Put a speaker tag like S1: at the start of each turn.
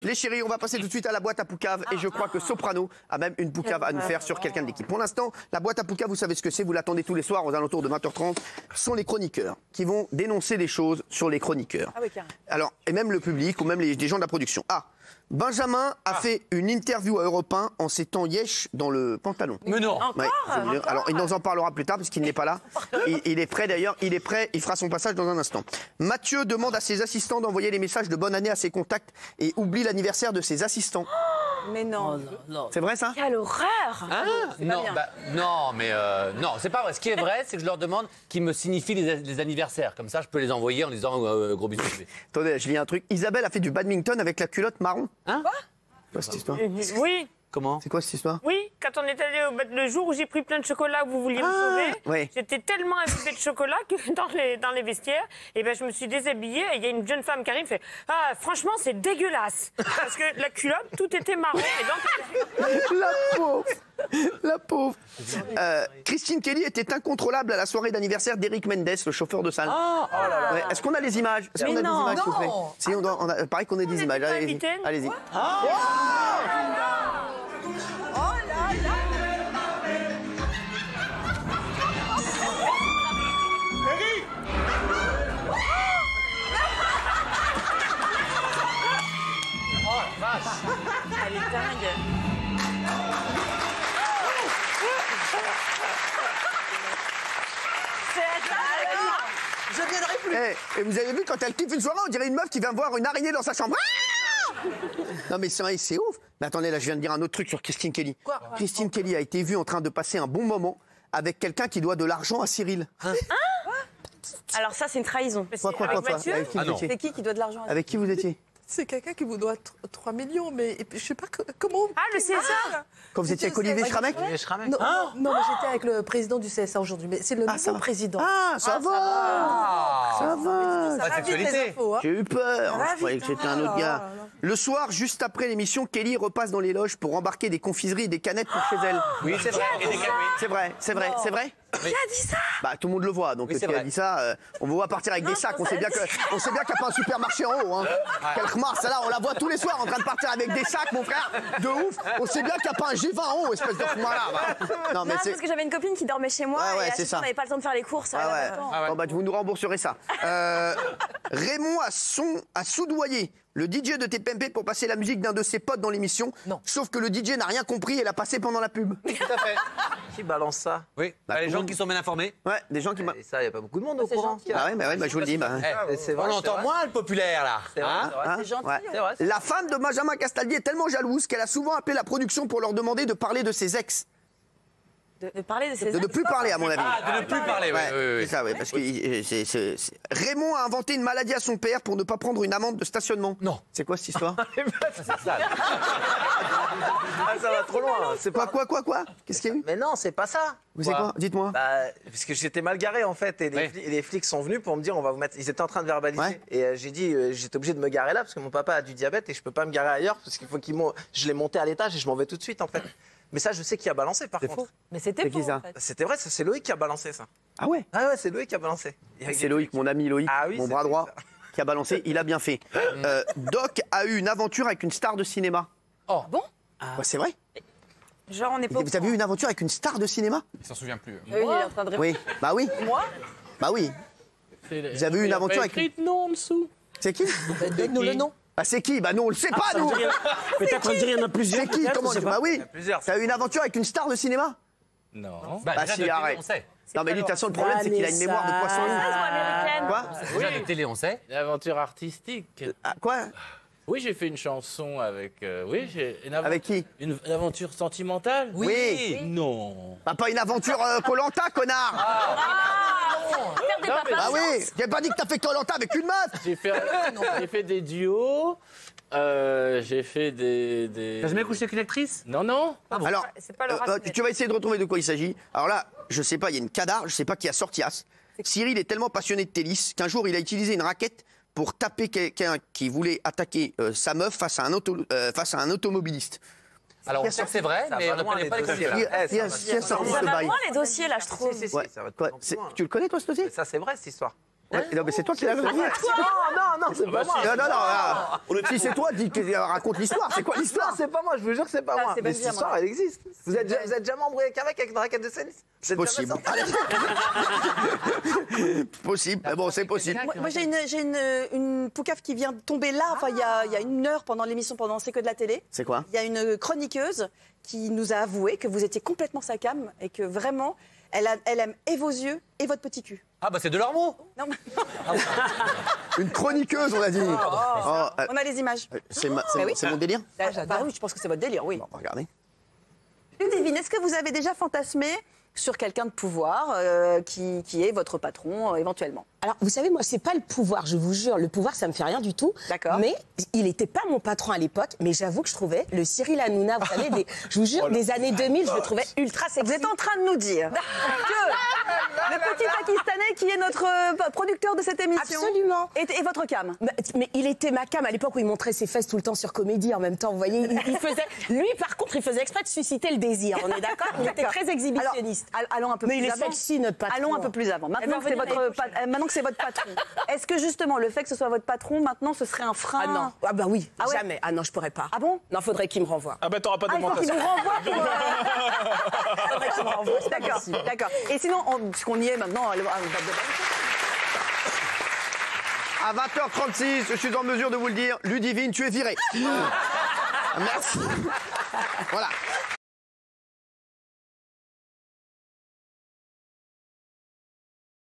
S1: Les chéris, on va passer tout de suite à la boîte à poucave et je crois que Soprano a même une poucave à nous faire sur quelqu'un de l'équipe. Pour l'instant, la boîte à poucave, vous savez ce que c'est, vous l'attendez tous les soirs aux alentours de 20h30. Ce sont les chroniqueurs qui vont dénoncer des choses sur les chroniqueurs.
S2: Ah oui, carrément.
S1: Alors, et même le public ou même des gens de la production. Ah, Benjamin a fait une interview à Europe 1 en s'étant yesh dans le pantalon.
S3: Mais non.
S2: Encore,
S1: Ouais, je veux dire. Alors, il nous en parlera plus tard parce qu'il n'est pas là. Il est prêt d'ailleurs, il est prêt, il fera son passage dans un instant. Mathieu demande à ses assistants d'envoyer les messages de bonne année à ses contacts et oublie l'anniversaire de ses assistants.
S2: Mais non.
S1: C'est vrai ça?
S2: Quelle horreur.
S3: Hein? Non, non, mais non, c'est pas vrai. Ce qui est vrai, c'est que je leur demande qu'ils me signifient les anniversaires. Comme ça, je peux les envoyer en disant gros bisous.
S1: Attendez, je lis un truc. Isabelle a fait du badminton avec la culotte marron.
S3: Hein?
S1: C'est quoi cette histoire?
S4: Oui,
S3: Comment?
S1: C'est quoi cette histoire?
S4: oui, quand on est allé le jour où j'ai pris plein de chocolat que vous vouliez me sauver,
S1: oui.
S4: j'étais tellement imbibée de chocolat que dans les vestiaires, et ben je me suis déshabillée et il y a une jeune femme qui arrive et fait « Ah, franchement, c'est dégueulasse !» Parce que la culotte, tout était marron. Et donc...
S1: La pauvre! La pauvre! Christine Kelly était incontrôlable à la soirée d'anniversaire d'Eric Mendes, le chauffeur de salle. Ouais, est-ce qu'on a les images? Est-ce qu'on a des images, s'il vous plaît? Si, pareil qu'on ait des images. Allez-y. Allez-y.
S2: Elle est dingue.
S5: Je viendrai plus.
S1: Et vous avez vu, quand elle kiffe une soirée, on dirait une meuf qui vient voir une araignée dans sa chambre. Non mais c'est ouf. Mais attendez, là je viens de dire un autre truc sur Christine Kelly.
S5: Quoi?
S1: Christine Kelly a été vue en train de passer un bon moment avec quelqu'un qui doit de l'argent à Cyril.
S2: Alors ça, c'est une trahison.
S1: Quoi
S2: Mathieu?
S1: Avec qui vous étiez?
S2: C'est qui doit de l'argent?
S1: Avec qui vous étiez?
S5: C'est quelqu'un qui vous doit 3 millions, mais et puis, je sais pas comment...
S4: Ah, le César.
S1: Quand vous étiez avec Olivier Schramek?
S5: Non, non, mais j'étais avec le président du CSA aujourd'hui, mais c'est le nouveau président.
S1: Ah, ça va. Ça va.
S5: Ça va vite, les infos, hein.
S1: J'ai eu peur.
S5: va
S1: Je croyais que
S5: vite,
S1: c'était un autre
S5: hein.
S1: gars. Le soir, juste après l'émission, Kelly repasse dans les loges pour embarquer des confiseries et des canettes pour chez elle.
S3: Oui, c'est vrai.
S1: C'est vrai, c'est vrai, c'est vrai.
S2: Qui a dit ça?
S1: Bah tout le monde le voit, donc
S3: Oui,
S1: si
S3: c'est
S1: elle a
S3: vrai.
S1: dit ça, on vous voit partir avec des sacs, on sait bien qu'il n'y a pas un supermarché en haut. Hein. Quelle remarque, ça là, on la voit tous les soirs en train de partir avec des sacs, mon frère, de ouf. On sait bien qu'il n'y a pas un G20 en haut, espèce de là. Non, mais
S2: Non,
S1: c'est...
S2: parce que j'avais une copine qui dormait chez moi
S1: Ouais,
S2: et à
S1: c'est
S2: chaque
S1: ça.
S2: fois, on n'avait pas le temps de faire les courses.
S1: Ah ouais.
S2: elle
S1: Bon, bah, vous nous rembourserez ça. Raymond a soudoyé le DJ de TPMP pour passer la musique d'un de ses potes dans l'émission.
S5: Non.
S1: Sauf que le DJ n'a rien compris et l'a passé pendant la pub.
S3: Tout à fait.
S6: Qui balance ça?
S3: Oui,
S1: Bah,
S3: les
S1: tout
S3: gens
S1: le monde.
S3: qui sont bien informés.
S1: Ouais, des gens qui m'ont...
S6: Et ça, il n'y a pas beaucoup de monde au courant.
S1: Ah ouais, bah, je vous le dis. Bah.
S6: C'est vrai,
S3: On
S6: c'est
S3: entend
S6: vrai.
S3: moins le populaire, là.
S6: C'est vrai,
S3: Hein?
S6: c'est vrai.
S1: Hein
S2: C'est gentil.
S1: Ouais.
S6: C'est vrai.
S1: La femme de Benjamin Castaldi est tellement jalouse qu'elle a souvent appelé la production pour leur demander de parler de ses ex.
S2: De parler de ses
S1: De ne plus parler, à mon avis.
S3: Ah, de ne plus parler,
S1: Ouais,
S3: oui.
S1: c'est ça, oui, parce que Raymond a inventé une maladie à son père pour ne pas prendre une amende de stationnement.
S3: Non.
S1: C'est quoi cette histoire?
S3: C'est ça.
S6: Ah, ça va trop loin. C'est pas...
S1: Quoi Qu'est-ce qu'il y a eu?
S6: Mais non, c'est pas ça.
S1: Vous savez quoi? Dites-moi.
S6: Bah, parce que j'étais mal garé en fait et
S3: Ouais.
S6: les flics sont venus pour me dire on va vous mettre. Ils étaient en train de verbaliser
S1: Ouais.
S6: et j'ai dit j'étais obligé de me garer là parce que mon papa a du diabète et je peux pas me garer ailleurs parce qu'il faut je l'ai monté à l'étage et je m'en vais tout de suite en fait. Mais ça je sais qui a balancé par contre.
S3: faux.
S2: Mais c'était
S1: C'est qui
S2: faux,
S1: ça
S2: en fait.
S6: C'était vrai, ça, c'est Loïc qui a balancé ça.
S1: Ah ouais?
S6: Ah ouais, c'est Loïc qui a balancé.
S1: C'est Loïc, mon ami Loïc,
S6: Ah oui,
S1: mon
S6: c'est
S1: bras
S6: lui,
S1: droit,
S6: ça.
S1: qui a balancé. Il a bien fait. Doc a eu une aventure avec une star de cinéma.
S3: Oh.
S2: Bon?
S1: Ouais, c'est vrai?
S2: Genre, on n'est pas.
S1: Vous avez eu une aventure avec une star de cinéma?
S7: Il s'en souvient plus.
S2: Il est en train de répondre.
S1: Oui. Bah oui.
S2: Moi?
S1: Bah oui. Vous avez eu une aventure avec...
S7: écrit non en dessous.
S1: C'est qui?
S5: Donne-nous le nom.
S1: Bah c'est qui? Bah non, on le sait pas, nous.
S7: Peut-être il y en a plusieurs.
S1: C'est qui?
S7: peut-être,
S1: Comment?
S7: je sais pas.
S1: Bah oui.
S6: plusieurs.
S1: T'as eu une aventure avec une star de cinéma?
S7: Non.
S3: Bah,
S1: Bah
S3: déjà
S1: si,
S3: de télé,
S1: arrête.
S3: on sait.
S1: Non mais lui, de toute façon, le problème, c'est qu'il a une mémoire de poisson.
S2: Américaine.
S1: Quoi?
S3: Déjà de télé, on sait.
S7: Une aventure artistique.
S1: Ah, quoi?
S7: Oui, j'ai fait une chanson avec. Oui, j'ai une
S1: Avec qui?
S7: Une aventure sentimentale.
S1: Oui.
S7: Non.
S1: Bah pas une aventure Koh-Lanta, connard.
S2: Faire des
S7: Non, mais-
S2: papas.
S1: Bah oui. J'ai pas dit que t'as fait Koh-Lanta avec une meuf.
S7: J'ai fait des duos. J'ai fait des.
S3: T'as jamais couché avec une actrice?
S7: Non, non.
S1: Alors,
S4: C'est pas le rat.
S1: tu vas essayer de retrouver de quoi il s'agit. Alors là, je sais pas, il y a une cadar, je sais pas qui a sorti as. Cyril est tellement passionné de tennis qu'un jour il a utilisé une raquette pour taper quelqu'un qui voulait attaquer sa meuf face à un automobiliste.
S3: Alors, on sait que c'est vrai,
S6: Ça
S3: mais
S6: va
S3: on ne
S6: loin,
S3: connaît
S6: les
S3: pas les
S6: dossiers,
S3: dossiers.
S6: là.
S1: Qui a sorti
S2: Ça
S1: ce
S2: va
S1: bail?
S2: loin les dossiers là, je trouve.
S6: Si,
S1: Ouais.
S6: ça va
S1: Quoi,
S6: plus loin.
S1: tu le connais toi ce dossier?
S6: Ça c'est vrai cette histoire.
S1: Ouais, non, mais c'est toi qui l'as donné.
S6: Non, c'est pas moi.
S1: Non. Si c'est toi, raconte l'histoire. C'est quoi
S6: Non,
S1: l'histoire?
S6: c'est pas moi, je vous jure que c'est pas moi.
S2: c'est
S6: Mais
S2: pas
S6: cette
S2: bien,
S6: histoire, elle existe. Vous êtes jamais embrouillé avec un mec avec une raquette de tennis?
S1: C'est possible. Possible. Mais bon, c'est possible.
S5: Moi, j'ai une poucave qui vient de tomber là, enfin, il y a 1 heure pendant l'émission, pendant C'est que de la télé.
S1: C'est quoi?
S5: Il y a une chroniqueuse qui nous a avoué que vous étiez complètement sa cam et que vraiment, elle aime et vos yeux et votre petit cul.
S3: Ah, bah c'est de leur mot.
S5: Non, mais-
S1: Une chroniqueuse, on a dit.
S5: on a les images.
S1: C'est
S5: oui.
S1: mon délire?
S5: Bah oui, je pense que c'est votre délire, oui.
S1: On va regarder.
S5: Ludivine, est-ce que vous avez déjà fantasmé sur quelqu'un de pouvoir qui est votre patron éventuellement?
S8: Alors, vous savez, moi, c'est pas le pouvoir, je vous jure. Le pouvoir, ça me fait rien du tout.
S5: D'accord.
S8: Mais il n'était pas mon patron à l'époque, mais j'avoue que je trouvais le Cyril Hanouna, vous savez, je vous jure, des années 2000, je le trouvais ultra sexy.
S5: Vous êtes en train de nous dire que le petit Pakistanais qui est notre producteur de cette émission
S8: Absolument.
S5: est votre cam.
S8: Mais il était ma cam à l'époque où il montrait ses fesses tout le temps sur Comédie en même temps. Vous voyez, il faisait. Lui, par contre, il faisait exprès de susciter le désir. On est d'accord? Il était très exhibitionniste.
S5: Alors, allons un peu
S8: Mais
S5: plus
S8: il est
S5: avant.
S8: sexy, notre patron.
S5: Allons un peu plus avant. Maintenant que c'est votre patron. Est-ce que justement le fait que ce soit votre patron, maintenant, ce serait un frein?
S8: Ah non. Ah bah oui.
S5: Ah ouais?
S8: Jamais. Ah non, je pourrais pas.
S5: Ah bon?
S8: Non, faudrait qu'il me renvoie.
S6: Ah bah t'auras pas
S5: Ah, il faut qu'il
S6: d'augmentation.
S5: vous renvoie pour...
S8: Faudrait qu'il me renvoie. c'est pas
S5: D'accord,
S8: possible.
S5: d'accord. Et sinon, puisqu'on y est maintenant,
S1: À 20h36, je suis en mesure de vous le dire, Ludivine, tu es virée. Merci. Voilà.